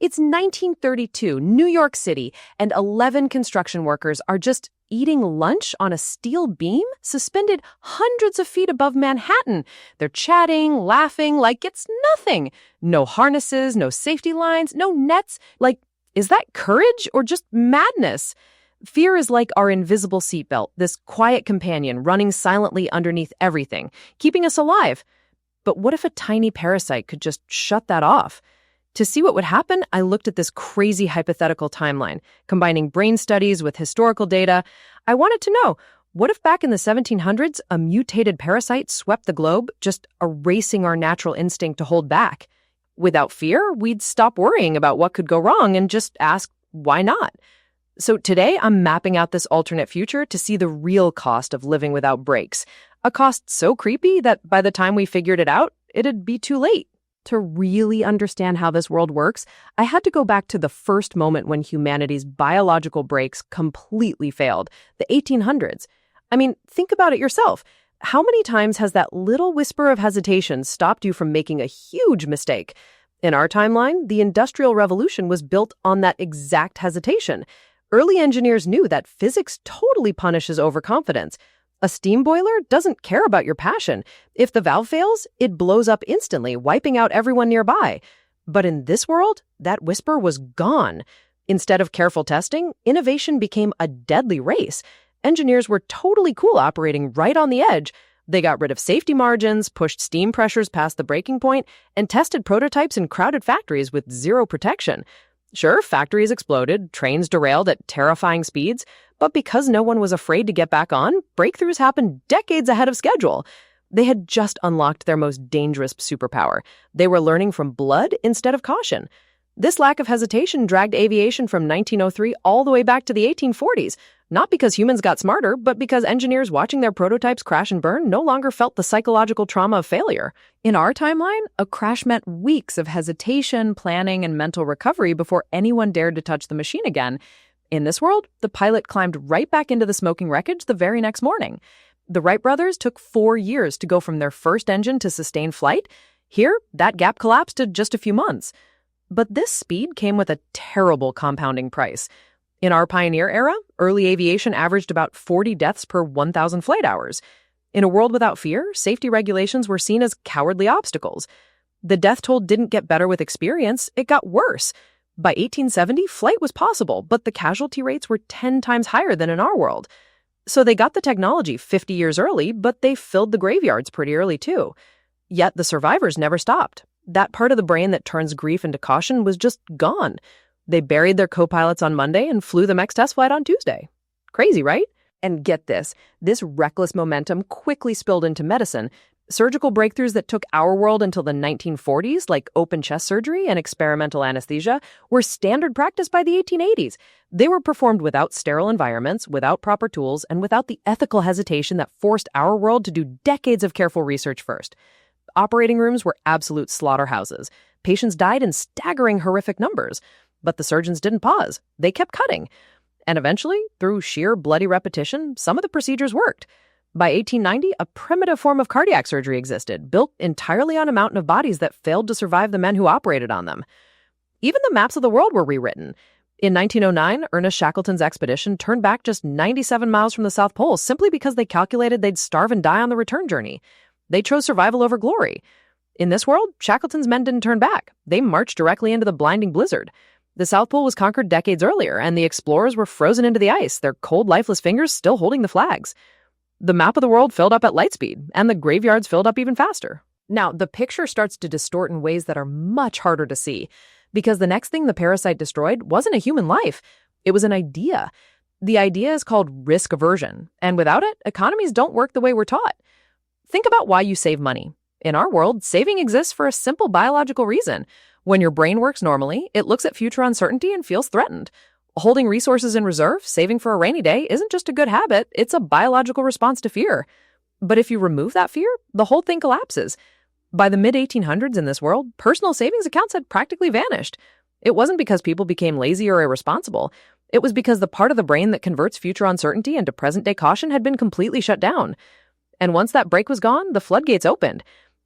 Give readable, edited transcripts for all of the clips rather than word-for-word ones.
It's 1932, New York City, and 11 construction workers are just eating lunch on a steel beam suspended hundreds of feet above Manhattan. They're chatting, laughing like it's nothing. No harnesses, no safety lines, no nets. Like, is that courage or just madness? Fear is like our invisible seatbelt, this quiet companion running silently underneath everything, keeping us alive. But what if a tiny parasite could just shut that off? To see what would happen, I looked at this crazy hypothetical timeline, combining brain studies with historical data. I wanted to know, what if back in the 1700s, a mutated parasite swept the globe, just erasing our natural instinct to hold back? Without fear, we'd stop worrying about what could go wrong and just ask, why not? So today, I'm mapping out this alternate future to see the real cost of living without brakes. A cost so creepy that by the time we figured it out, it'd be too late. To really understand how this world works, I had to go back to the first moment when humanity's biological brakes completely failed, the 1800s. I mean, think about it yourself. How many times has that little whisper of hesitation stopped you from making a huge mistake? In our timeline, the Industrial Revolution was built on that exact hesitation. Early engineers knew that physics totally punishes overconfidence. A steam boiler doesn't care about your passion. If the valve fails, it blows up instantly, wiping out everyone nearby. But in this world, that whisper was gone. Instead of careful testing, innovation became a deadly race. Engineers were totally cool operating right on the edge. They got rid of safety margins, pushed steam pressures past the breaking point, and tested prototypes in crowded factories with zero protection. Sure, factories exploded, trains derailed at terrifying speeds, but because no one was afraid to get back on, breakthroughs happened decades ahead of schedule. They had just unlocked their most dangerous superpower. They were learning from blood instead of caution. This lack of hesitation dragged aviation from 1903 all the way back to the 1840s, not because humans got smarter, but because engineers watching their prototypes crash and burn no longer felt the psychological trauma of failure. In our timeline, a crash meant weeks of hesitation, planning, and mental recovery before anyone dared to touch the machine again. In this world, the pilot climbed right back into the smoking wreckage the very next morning. The Wright brothers took 4 years to go from their first engine to sustained flight. Here, that gap collapsed to just a few months. But this speed came with a terrible compounding price. In our pioneer era, early aviation averaged about 40 deaths per 1,000 flight hours. In a world without fear, safety regulations were seen as cowardly obstacles. The death toll didn't get better with experience, it got worse. By 1870, flight was possible, but the casualty rates were 10 times higher than in our world. So they got the technology 50 years early, but they filled the graveyards pretty early too. Yet the survivors never stopped. That part of the brain that turns grief into caution was just gone. They buried their co-pilots on Monday and flew the next test flight on Tuesday. Crazy, right? And get this reckless momentum quickly spilled into medicine. Surgical breakthroughs that took our world until the 1940s, like open chest surgery and experimental anesthesia, were standard practice by the 1880s. They were performed without sterile environments, without proper tools, and without the ethical hesitation that forced our world to do decades of careful research first. Operating rooms were absolute slaughterhouses. Patients died in staggering, horrific numbers. But the surgeons didn't pause. They kept cutting. And eventually, through sheer bloody repetition, some of the procedures worked. By 1890, a primitive form of cardiac surgery existed, built entirely on a mountain of bodies that failed to survive the men who operated on them. Even the maps of the world were rewritten. In 1909, Ernest Shackleton's expedition turned back just 97 miles from the South Pole simply because they calculated they'd starve and die on the return journey. They chose survival over glory. In this world, Shackleton's men didn't turn back. They marched directly into the blinding blizzard. The South Pole was conquered decades earlier, and the explorers were frozen into the ice, their cold, lifeless fingers still holding the flags. The map of the world filled up at light speed, and the graveyards filled up even faster. Now, the picture starts to distort in ways that are much harder to see, because the next thing the parasite destroyed wasn't a human life. It was an idea. The idea is called risk aversion, and without it, economies don't work the way we're taught. Think about why you save money. In our world, saving exists for a simple biological reason. When your brain works normally, it looks at future uncertainty and feels threatened. Holding resources in reserve, saving for a rainy day, isn't just a good habit, it's a biological response to fear. But if you remove that fear, the whole thing collapses. By the mid-1800s in this world, personal savings accounts had practically vanished. It wasn't because people became lazy or irresponsible. It was because the part of the brain that converts future uncertainty into present-day caution had been completely shut down. And once that brake was gone, the floodgates opened.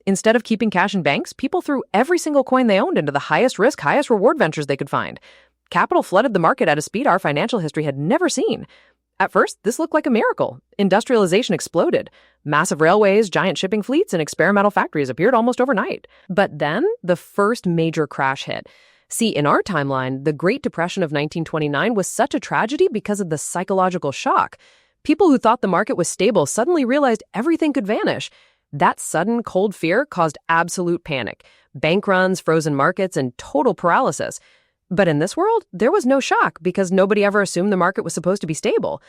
Instead of keeping cash in banks, people threw every single coin they owned into the highest risk, highest reward ventures they could find. Capital flooded the market at a speed our financial history had never seen. At first, this looked like a miracle. Industrialization exploded. Massive railways, giant shipping fleets, and experimental factories appeared almost overnight. But then, the first major crash hit. See, in our timeline, the Great Depression of 1929 was such a tragedy because of the psychological shock. People who thought the market was stable suddenly realized everything could vanish. That sudden, cold fear caused absolute panic, bank runs, frozen markets, and total paralysis. But in this world, there was no shock because nobody ever assumed the market was supposed to be stable.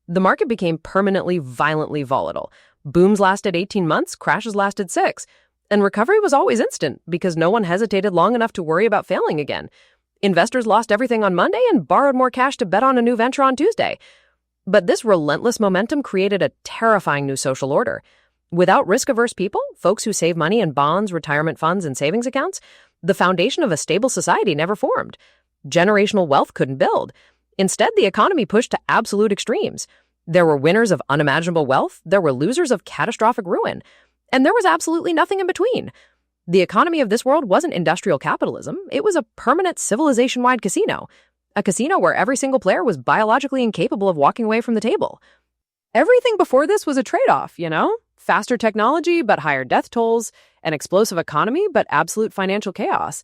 The market became permanently, violently volatile. Booms lasted 18 months, crashes lasted 6. And recovery was always instant because no one hesitated long enough to worry about failing again. Investors lost everything on Monday and borrowed more cash to bet on a new venture on Tuesday. But this relentless momentum created a terrifying new social order. Without risk-averse people, folks who save money in bonds, retirement funds, and savings accounts, the foundation of a stable society never formed. Generational wealth couldn't build. Instead, the economy pushed to absolute extremes. There were winners of unimaginable wealth, there were losers of catastrophic ruin, and there was absolutely nothing in between. The economy of this world wasn't industrial capitalism, it was a permanent civilization-wide casino. A casino where every single player was biologically incapable of walking away from the table. Everything before this was a trade-off, you know? Faster technology, but higher death tolls, an explosive economy, but absolute financial chaos.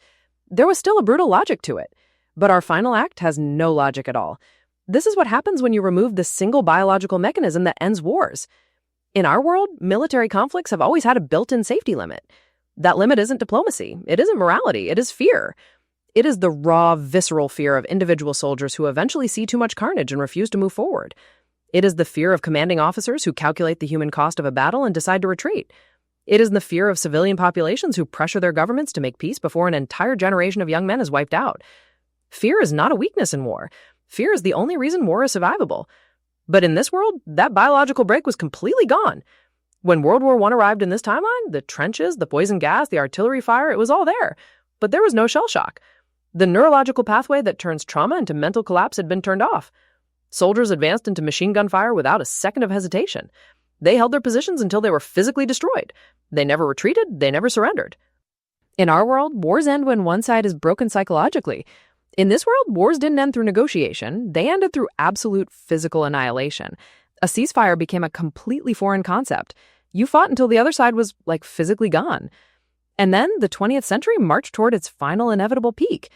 There was still a brutal logic to it. But our final act has no logic at all. This is what happens when you remove the single biological mechanism that ends wars. In our world, military conflicts have always had a built-in safety limit. That limit isn't diplomacy. It isn't morality. It is fear. It is the raw, visceral fear of individual soldiers who eventually see too much carnage and refuse to move forward. It is the fear of commanding officers who calculate the human cost of a battle and decide to retreat. It is the fear of civilian populations who pressure their governments to make peace before an entire generation of young men is wiped out. Fear is not a weakness in war. Fear is the only reason war is survivable. But in this world, that biological break was completely gone. When World War I arrived in this timeline, the trenches, the poison gas, the artillery fire, it was all there. But there was no shell shock. The neurological pathway that turns trauma into mental collapse had been turned off. Soldiers advanced into machine gun fire without a second of hesitation. They held their positions until they were physically destroyed. They never retreated, they never surrendered. In our world, wars end when one side is broken psychologically. In this world, wars didn't end through negotiation. They ended through absolute physical annihilation. A ceasefire became a completely foreign concept. You fought until the other side was, physically gone. And then the 20th century marched toward its final inevitable peak.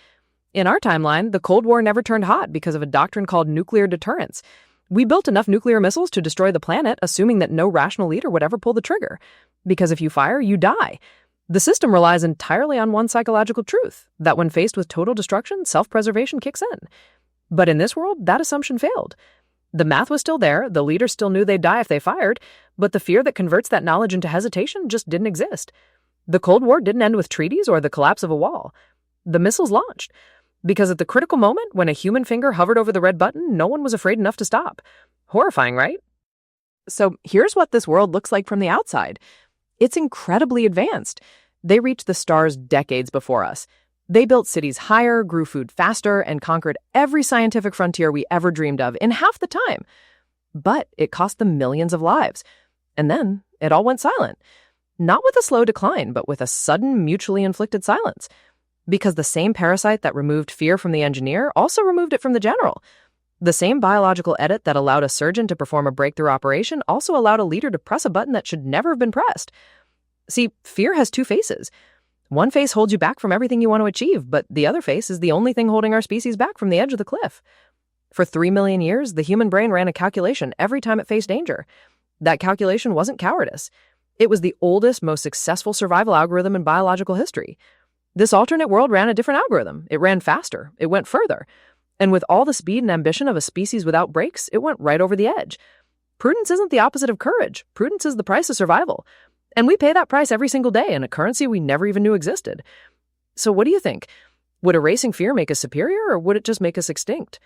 In our timeline, the Cold War never turned hot because of a doctrine called nuclear deterrence. We built enough nuclear missiles to destroy the planet, assuming that no rational leader would ever pull the trigger. Because if you fire, you die. The system relies entirely on one psychological truth, that when faced with total destruction, self-preservation kicks in. But in this world, that assumption failed. The math was still there, the leaders still knew they'd die if they fired, but the fear that converts that knowledge into hesitation just didn't exist. The Cold War didn't end with treaties or the collapse of a wall. The missiles launched. Because at the critical moment, when a human finger hovered over the red button, no one was afraid enough to stop. Horrifying, right? So here's what this world looks like from the outside. It's incredibly advanced. They reached the stars decades before us. They built cities higher, grew food faster, and conquered every scientific frontier we ever dreamed of in half the time. But it cost them millions of lives. And then it all went silent. Not with a slow decline, but with a sudden, mutually inflicted silence. Because the same parasite that removed fear from the engineer also removed it from the general. The same biological edit that allowed a surgeon to perform a breakthrough operation also allowed a leader to press a button that should never have been pressed. See, fear has two faces. One face holds you back from everything you want to achieve, but the other face is the only thing holding our species back from the edge of the cliff. For 3 million years, the human brain ran a calculation every time it faced danger. That calculation wasn't cowardice. It was the oldest, most successful survival algorithm in biological history. This alternate world ran a different algorithm. It ran faster. It went further. And with all the speed and ambition of a species without brakes, it went right over the edge. Prudence isn't the opposite of courage. Prudence is the price of survival. And we pay that price every single day in a currency we never even knew existed. So what do you think? Would erasing fear make us superior, or would it just make us extinct?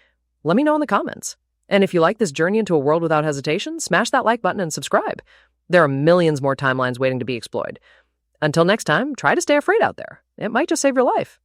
Let me know in the comments. And if you like this journey into a world without hesitation, smash that like button and subscribe. There are millions more timelines waiting to be explored. Until next time, try to stay afraid out there. It might just save your life.